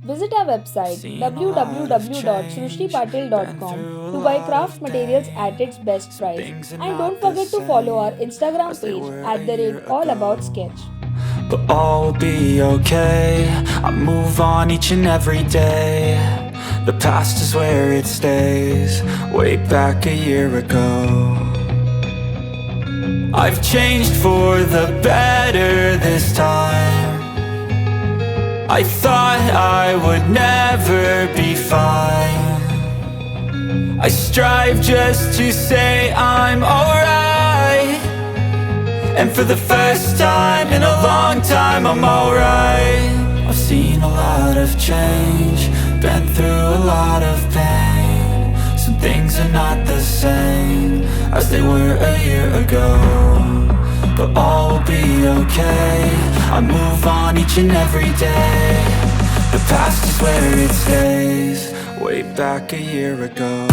Visit our website www.srushti.patil.sp to buy craft materials at its best price. And don't forget to follow our Instagram page @allaboutsketch. But all will be okay. I move on each and every day. The past is where it stays. Way back a year ago, I've changed for the better this time. I thought I would never be fine. I strive just to say I'm alright. And for the first time in a long time, I'm alright. I've seen a lot of change, been through a lot of pain. Some things are not the same as they were a year ago, but all will be okay. I move on each and every day. The past is where it stays. Way back a year ago.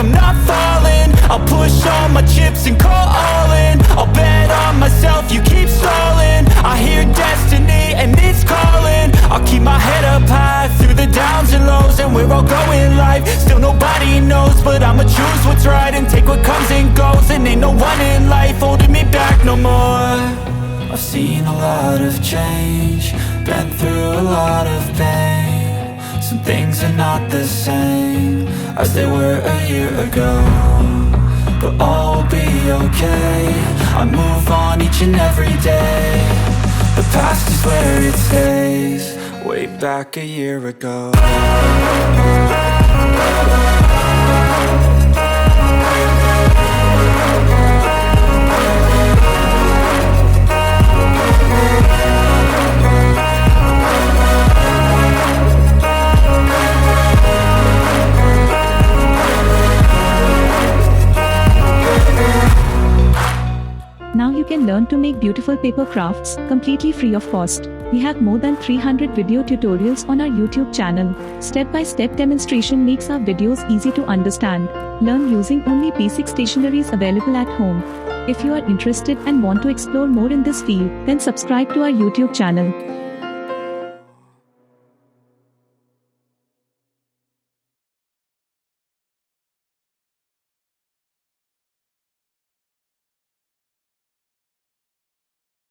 I'm not falling. I'll push all my chips and call all in. I'll bet on myself, you keep stalling. I hear destiny and it's calling. I'll keep my head up high through the downs and lows. And we're all going live, still nobody knows. But I'ma choose what's right and take what comes and goes. And ain't no one in life holding me back no more. I've seen a lot of change, been through a lot of pain. Some things are not the same as they were a year ago, but all will be okay. I move on each and every day. The past is where it stays. Way back a year ago. Now you can learn to make beautiful paper crafts completely free of cost. We have more than 300 video tutorials on our YouTube channel. Step-by-step demonstration makes our videos easy to understand. Learn using only basic stationeries available at home. If you are interested and want to explore more in this field, then subscribe to our YouTube channel.